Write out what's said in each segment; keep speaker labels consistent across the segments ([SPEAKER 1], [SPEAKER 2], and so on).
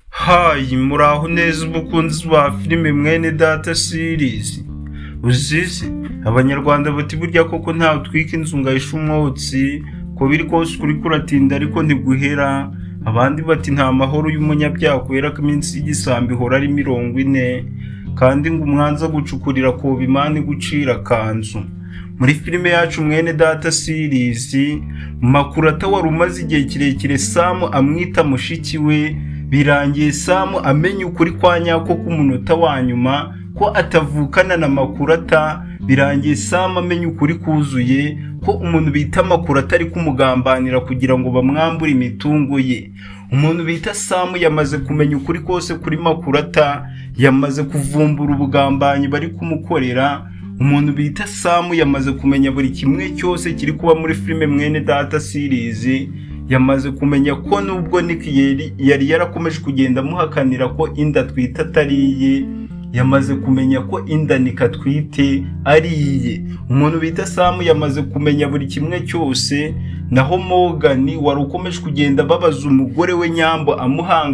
[SPEAKER 1] Hayi muraho neza umukunzi wa filime mwene data series. Uzizi abanyarwanda bati burya koko ntawe twika inzu ngahisha umwotsi, ko biri kose kuri kuratinda ariko ntiguhera. Abandi bati nta mahoro y'umunyabyaha kubera ko iminsi y'igisambi ihora ari 40, kandi ngo umwanza gucukurira ko bimana gucira kanzu. Muri filime yacu mwene data series, Makurata wari umaze igihe kirekire Sam amwita mushiki we, birangiye Sam amenye ukuri kwa nyako k'umunota wa nyuma ko atavukana na Makurata. Birangiye Sam amenye ukuri kuzuye ko umuntu bita Makurata ari kumugambanira kugira ngo bamwambure imitungo ye. Umuntu bita Sam yamaze kumenya ukuri kose kuri Makurata, yamaze kuvumbura ubugambanyi bari kumukorera. Umuntu bita Sam yamaze kumenya buri kimwe cyose kiri kuba muri filime mwene data series. Yamaze kumenya ko nubwo Nick yari yarakomeje kugenda muhakanira ko inda twita atariye, yamaze kumenya ko inda Nick atwite ariye. Umuntu bita Sam yamaze kumenya buri kimwe cyose. Naho Morgan wari ukomeje kugenda babaza umugore we Nyambo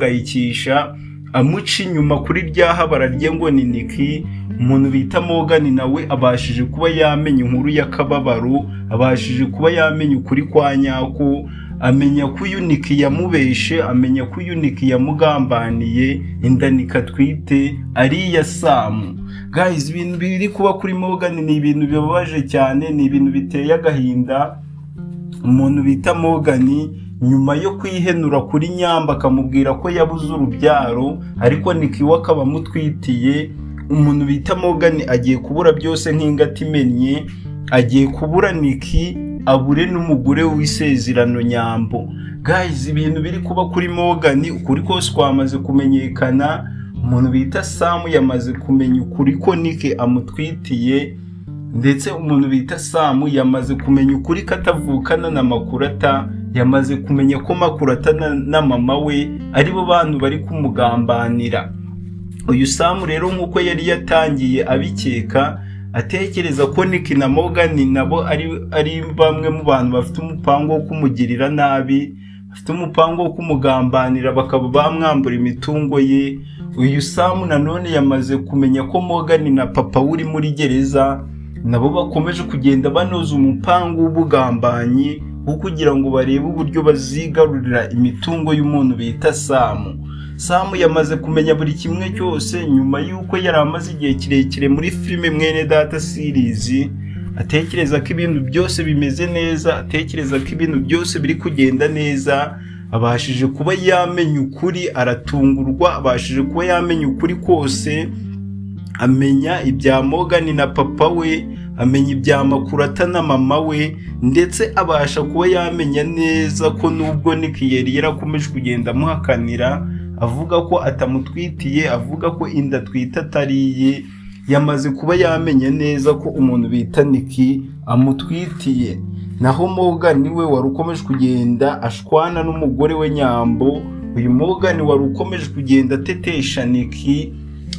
[SPEAKER 1] amuhangayikisha, amuca inyuma kuri ryaha bararye ngo ni Nick. Umuntu bita Morgan nawe abashije kuba yamenya inkuru y'akababaro, abashije kuba yamenya ukuri kwa nyako, amenya ko Nick yamubeshe, amenya ko Nick yamugambaniye, inda Nick atwite ari ya Sam. Guys, ibintu biri kuba kuri Morgan ni ibintu bibabaje cyane, ni ibintu biteye agahinda. Umuntu bita Morgan nyuma yo kwihenura kuri Nyamba akamubwira ko yabuze urubyaro ariko Nick we akaba mutwitiye, umuntu bita Morgan agiye kubura byose nk'ingati imennye, agiye kubura Nick abure n'umugore w'isezerano Nyambo. Guys, ibintu biri kuba kuri Morgan ukuri kose kwamaze kumenyekana. Umuntu bita Sam yamaze kumenya ukuri ko Nick amutwitiye, ndetse umuntu bita Sam yamaze kumenya ukuri katavukana na Makurata, yamaze kumenya ko Makurata na mama we aribo bantu bari kumugambanira. Uyu Sam rero nkuko yari yatangiye abikeka, atekereza ko Nick na Morgan nabo ari bamwe mu bantu bafite umupango wo kumugirira nabi, bafite umupango wo kumugambanira bakaba bamwambura imitungo ye. Uyu Sam nanone yamaze kumenya ko Morgan na papa uri muri gereza nabo bakomeje kugenda banoza umupango w'ubugambanyi wo kugira ngo barebe uburyo bazigarurira imitungo y'umuntu bita Sam. Sam yamaze kumenya buri kimwe cyose nyuma yuko yari amaze igihe kirekire muri filime mwene data series. Atekereza ko ibintu byose bimeze neza, atekereza ko ibintu byose biri kugenda neza. Abashije kuba yamenya ukuri, aratungurwa. Abashije kuba yamenya ukuri kose, amenya ibya Morgan na papa we, amenya ibya Makurata na mama we, ndetse abasha kuba yamenya neza ko nubwo Nick yari yarakomeje kugenda muhakanira avuga ko atamutwitiye, avuga ko inda twita atariye, yamaze kuba yamenya neza ko umuntu bita Nick amutwitiye. Naho Morgan we wari ukomeje kugenda ashwana n'umugore we Nyambo. Uyu Morgan wari ukomeje kugenda atetesha Nick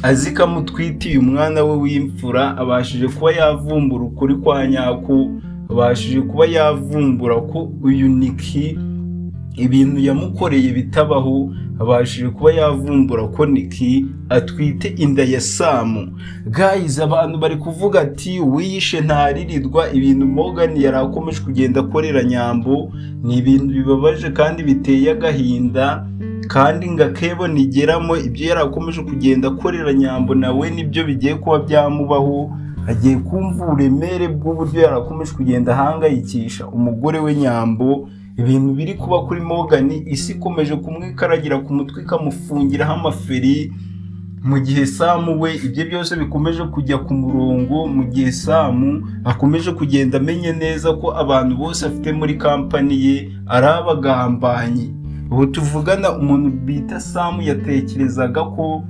[SPEAKER 1] azika mutwitiye umwana we w'imfura. Abashije kuba yavumbura ukuri kwa nyako, abashije kuba yavumbura ko uyu Nick ibintu yamukoreye bitabaho, abashije kuba yavumbura ko Nick atwite inda ya Sam. Guys, abantu bari kuvuga ati wiyishe ntaririrwa. Ibintu Morgan yari akomeje kugenda akorera Nyambo ni ibintu bibabaje kandi biteye agahinda, kandi ngakebo nigeramo ibyo yari akomeje kugenda akorera Nyambo nawe nibyo bigiye kuba byamubaho. Agiye kumva uburemere bw'uburyo yari akomeje kugenda ahangayikisha umugore we Nyambo. Ibintu biri kuba kuri Morgan, isi ikomeje kumwikaragira ku mutwe ikamufungiraho amaferi, mu gihe Sam we ibyo byose bikomeje kujya ku murongo, mu gihe Sam akomeje kugenda amenye neza ko abantu bose afite muri kampani ye ari abagambanyi. Ubu tuvugana umuntu bita Sam yatekerezaga ko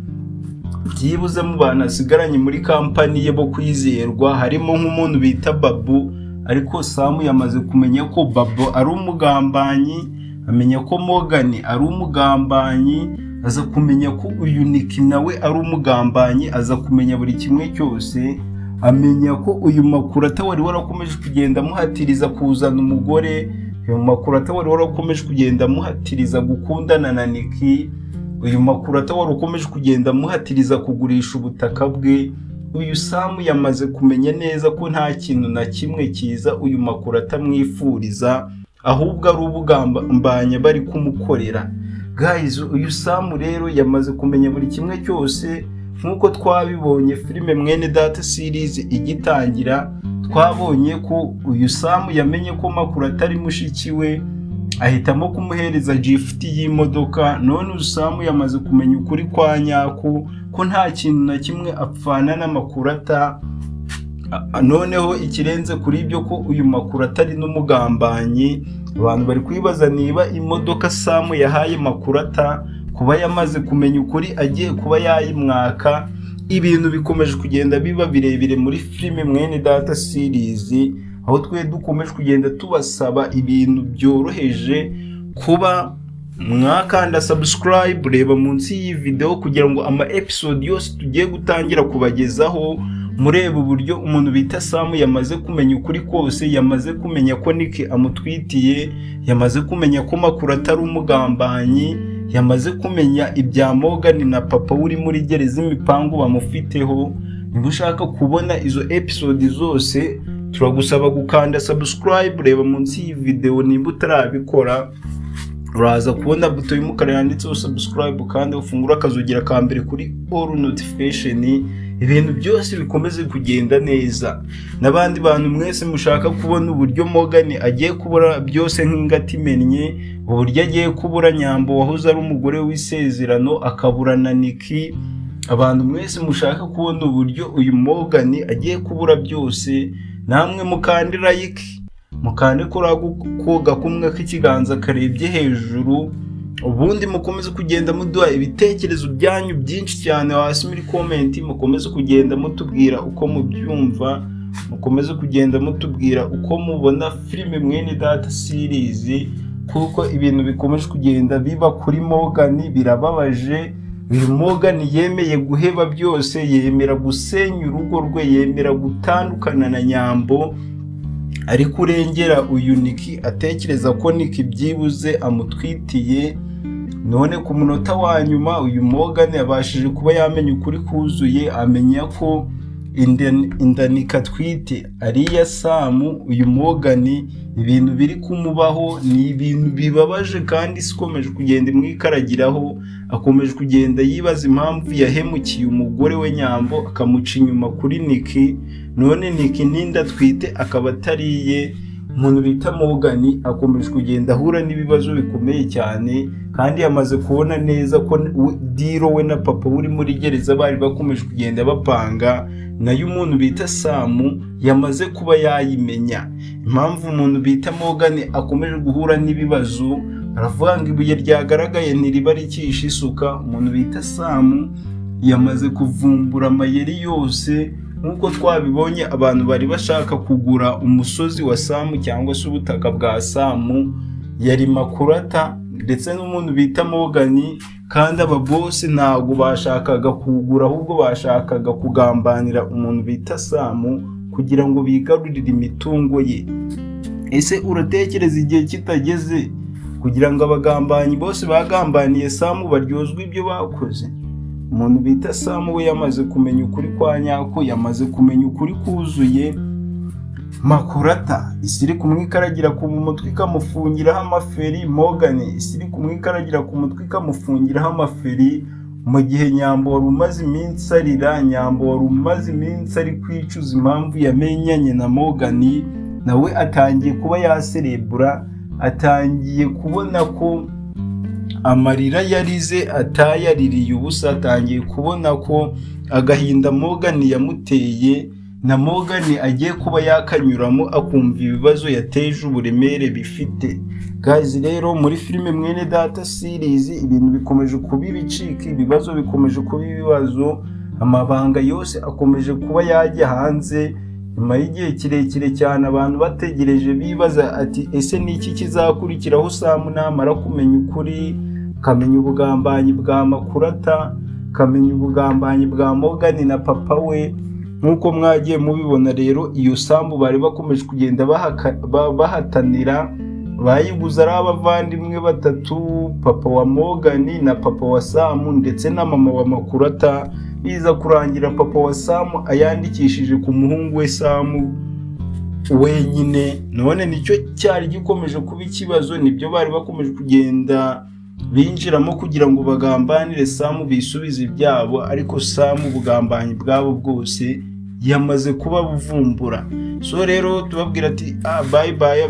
[SPEAKER 1] byibuze mu bantu asigaranye muri kampani ye bo kwizerwa harimo nk'umuntu bita Babu, ariko Sam yamaze kumenya ko Babu ari umugambanyi, amenya ko Morgan ari umugambanyi, aza kumenya ko uyu Nick nawe ari umugambanyi, aza kumenya buri kimwe cyose. Amenya ko uyu Makurata wari warakomeje kugenda muhatiriza kuzana umugore uyu Makurata wari warakomeje kugenda amuhatiriza gukundana na Nick, uyu Makurata wari ukomeje kugenda amuhatiriza kugurisha ubutaka bwe, uyu Sam yamaze kumenya neza ko nta kintu na kimwe cyiza uyu Makurata amwifuriza, ahubwo ari ubugambanya bari kumukorera. Guys, uyu Sam rero yamaze kumenya buri kimwe cyose. Nkuko twabibonye filime Mwene Data series igitangira, twabonye ko uyu Sam yamenye ko Makurata ari mushiki we, ahitamo kumuhereza gift y'imodoka. None uyu Sam yamaze kumenya ukuri kwa nyako ko nta kintu na kimwe apfana na Makurata. Noneho ikirenze kuri ibyo ko uyu Makurata ari n'umugambanyi. Abantu bari kwibaza niba imodoka Sam yahaye Makurata kuba yamaze kumenya ukuri agiye kuba yayimwaka. Ibintu bikomeje kugenda biba birebire muri filime Mwene Data series, aho twe dukomeje kugenda tubasaba ibintu byoroheje, kuba mwakanda subscribe, reba munsi y'iyi video kugira ngo ama episode yose tugiye gutangira kubagezaho mureba uburyo umuntu bita Sam yamaze kumenya ukuri kose, yamaze kumenya ko Nick amutwitiye, yamaze kumenya ko Makurata ari umugambanyi, yamaze kumenya ibya Morgan na papa uri muri gereza imipangu bamufiteho. Niba ushaka kubona izo episode zose, turagusaba gukanda subscribe, reba munsi y'iyi video. Niba utarabikora, uraza kubona buto y'umukara yanditseho subscribe kandi ufungura akazugira ka mbere kuri all notification, ibintu byose bikomeze kugenda neza. N'abandi bantu mwese mushaka kubona uburyo Morgan agiye kubura byose nk'ingati imennye, uburyo agiye kubura Nyambo wahoze ari umugore w'isezerano akabura na Nick, abantu mwese mushaka kubona uburyo uyu Morgan agiye kubura byose, namwe mukande like, mukande koga kumwe k'ikiganza karebye hejuru, ubundi mukomeze kugenda muduha ibitekerezo byanyu byinshi cyane hasi muri comment. Mukomeze kugenda mutubwira uko mubyumva, mukomeze kugenda mutubwira uko mubona filime Mwene Data series, kuko ibintu bikomeje kugenda biba kuri Morgan birababaje. Uyu Morgan yemeye guheba byose, yemera gusenya urugo rwe, yemera gutandukana na Nyambo, ari kurengera uyu Nick, atekereza ko Nick byibuze amutwitiye. None ku munota wa nyuma uyu Morgan yabashije kuba yamenya ukuri kuzuye, amenya ko inda Nick atwite ari iya Sam. Uyu Morgan ibintu biri kumubaho ni ibintu bibabaje, kandi sikomeje kugenda imwikaragiraho. Akomeje kugenda yibaza impamvu yahemukiye umugore we Nyambo akamuca inyuma kuri Nick. None Nick n'inda atwite akaba atariye. Umuntu bita Morgan akomeje kugenda ahura n'ibibazo bikomeye cyane, kandi yamaze kubona neza ko diro we na papa uri muri gereza bari bakomeje kugenda bapanga, nayo umuntu bita Sam yamaze kuba yayimenya. Impamvu umuntu bita Morgan akomeje guhura n'ibibazo, aravuga ngo ibuye ryagaragaye ntiriba rikisha isuka. Umuntu bita Sam yamaze kuvumbura amayeri yose. Nkuko twabibonye, abantu bari bashaka kugura umusozi wa Sam cyangwa se ubutaka bwa Sam, yari Makurata ndetse n'umuntu bita Morgan, kandi aba bose ntabwo bashakaga kugura, ahubwo bashakaga kugambanira umuntu bita Sam kugira ngo bigarurire imitungo ye. Ese uratekereza igihe kitageze kugira ngo abagambanyi bose bagambaniye Sam baryozwe ibyo bakoze? Umuntu bita Sam we yamaze kumenya ukuri kwa nyako, yamaze kumenya ukuri kuzuye. Makurata isiri kumwikaragira ku mutwe ikamufungiraho amaferi, Morgan isiri kumwikaragira ku mutwe ikamufungiraho amaferi, mu gihe Nyambo wari umaze iminsi arira, Nyambo wari umaze iminsi ari kwicuza impamvu yamenyanye na Morgan, nawe atangiye kuba yaserebura, atangiye kubona ko amarira yarize atayaririye ubusa, atangiye kubona ko agahinda Morgan yamuteye na Morgan agiye kuba yakanyuramo akumva ibibazo yateje uburemere bifite. Guys, rero muri filime Mwene Data series ibintu bikomeje kuba ibicika, ibibazo bikomeje kuba ibibazo, amabanga yose akomeje kuba yajya hanze. Nyuma y'igihe kirekire cyane abantu bategereje bibaza ati ese niki kizakurikiraho Sam namara kumenya ukuri, kamenya ubugambanyi bwa Makurata, kamenya ubugambanyi bwa Morgan na papa we. Nkuko mwagiye mubibona rero, iyo Sam bari bakomeje kugenda bahatanira. bayiguze ari abavandimwe batatu, papa wa Morgan na papa wa Sam ndetse na mama wa Makurata. Biza kurangira papa wa Sam ayandikishije ku muhungu we Sam wenyine. None nicyo cyari gikomeje kuba ikibazo, nibyo bari bakomeje kugenda binjiramo kugira ngo bagambanire Sam bisubize ibyabo, ariko Sam ubugambanyi bwabo bwose yamaze kuba buvumbura. So rero tubabwira ati bye bye.